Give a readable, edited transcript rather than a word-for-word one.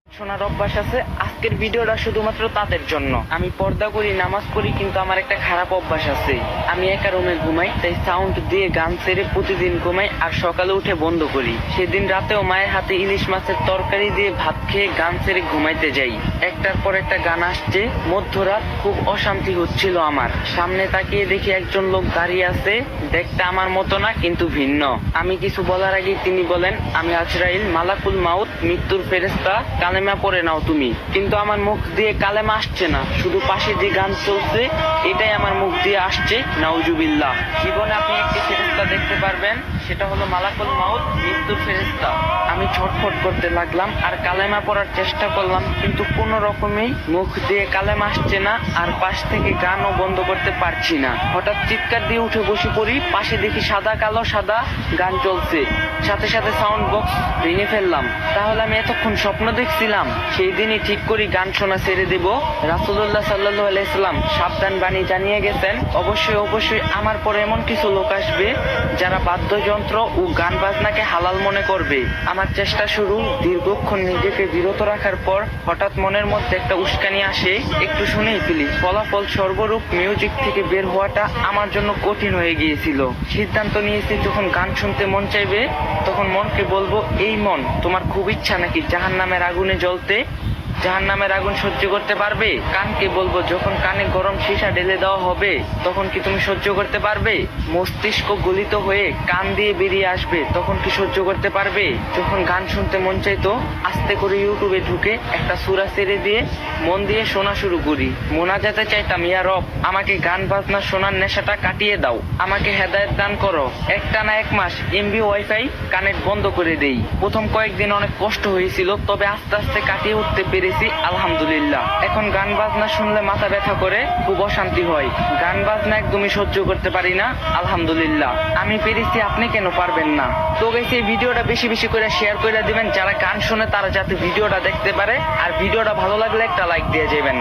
শোনার অভ্যাস আছে। আজকের ভিডিওটা শুধুমাত্র তাদের জন্য। আমি পর্দা করি, নামাজ পড়ি, কিন্তু আমার একটা খারাপ অভ্যাস আছে। আমি একা রুমে ঘুমাই, তাই সাউন্ড দিয়ে গান ছেড়ে প্রতিদিন ঘুমাই আর সকালে উঠে বন্ধ করি। সেদিন রাতেও মায়ের হাতে ইলিশ মাছের তরকারি দিয়ে ভাত খেয়ে গান ছেড়ে ঘুমাইতে যাই। একটার পর একটা গান আসছে। মধ্যরাত, খুব অশান্তি হচ্ছিল আমার। সামনে তাকিয়ে দেখি একজন লোক দাঁড়িয়ে আছে, দেখতে আমার মতো না কিন্তু ভিন্ন। আমি কিছু বলার আগে তিনি বলেন, আমি আজরাইল, মালাকুল মাউত, মৃত্যুর ফেরেশতা, কালেমা পড়ে নাও তুমি। কিন্তু আমার মুখ দিয়ে কালেমা আসছে না, শুধু পাশে যে গান চলছে এটাই আমার মুখ দিয়ে আসছে। নাউজুবিল্লাহ। জীবনে আপনি একটি ফেরেশতা দেখতে পারবেন, সেটা হলো মালাকুল মাউত, মৃত্যুর ফেরেশতা। আমি ছটফট করতে লাগলাম আর কালেমা পড়ার চেষ্টা করলাম, কিন্তু কোনো রকমেই মুখ দিয়ে কালেমা আসছে না, আর পাশ থেকে গানও বন্ধ করতে পারছি না। হঠাৎ চিৎকার দিয়ে উঠে বসে পড়ি। পাশে দেখি সাদা কালো সাদা গান চলছে, সাথে সাথে সাউন্ড বক্স ভেঙে ফেললাম। তাহলে আমি এতক্ষণ স্বপ্ন দেখছিলাম? সেই দিনই ঠিক করি গান শোনা ছেড়ে দেব। রাসূলুল্লাহ সাল্লাল্লাহু আলাইহি সাল্লাম সাবধান বাণী জানিয়ে গেছেন, অবশ্যই অবশ্যই আমার পরে এমন কিছু লোক আসবে যারা বাদ্যযন্ত্র ও গান বাজনাকে হালাল মনে করবে। আমার চেষ্টা শুরু। দীর্ঘক্ষণ নিজেকে বিরত রাখার পর হঠাৎ মনের মধ্যে একটা উস্কানি আসে, একটু শুনেই ফেলি। ফলাফল সর্বরূপ মিউজিক থেকে বের হওয়াটা আমার জন্য কঠিন হয়ে গিয়েছিল। সিদ্ধান্ত নিয়েছি, যখন গান শুনতে মন চাইবে তখন মনকে বলবো, এই মন, তোমার খুব ইচ্ছা নাকি জাহান্নামের আগুনে জ্বলতে? জাহান্নামের আগুন সহ্য করতে পারবে? কানকে বলবো, যখন কানে গরম সীসা ঢেলে দেওয়া হবে তখন কি তুমি সহ্য করতে পারবে? মস্তিষ্ক গলিত হয়ে কান দিয়ে বেরিয়ে আসবে, তখন কি সহ্য করতে পারবে? যখন গান শুনতে মন চাইতো, আস্তে করে ইউটিউবে ঢুকে একটা সূরা ছেড়ে দিয়ে মন দিয়ে শোনা শুরু করি। মোনাজাতে চাইতাম, ইয়া রব, আমাকে গান বাজনা শোনার নেশাটা কাটিয়ে দাও, আমাকে হেদায়েত দান করো। একটানা 1 মাস এমবি ওয়াইফাই কানেক্ট বন্ধ করে দেই। প্রথম কয়েকদিন অনেক কষ্ট হয়েছিল, তবে আস্তে আস্তে কাটিয়ে উঠতে পেরেছি, আলহামদুলিল্লাহ। এখন গান বাজনা শুনলে মাথা ব্যথা করে, খুব অশান্তি হয়। গান বাজনা একদমই সহ্য করতে পারি না, আলহামদুলিল্লাহ। আমি পেরেছি, আপনি কেন পারবেন না? তো গাইস, এই ভিডিওটা বেশি বেশি করে শেয়ার করে দিবেন। যারা গান শুনে তারা যাতে ভিডিওটা দেখতে পারে, আর ভিডিওটা ভালো লাগলে একটা লাইক দিয়ে যাবেন।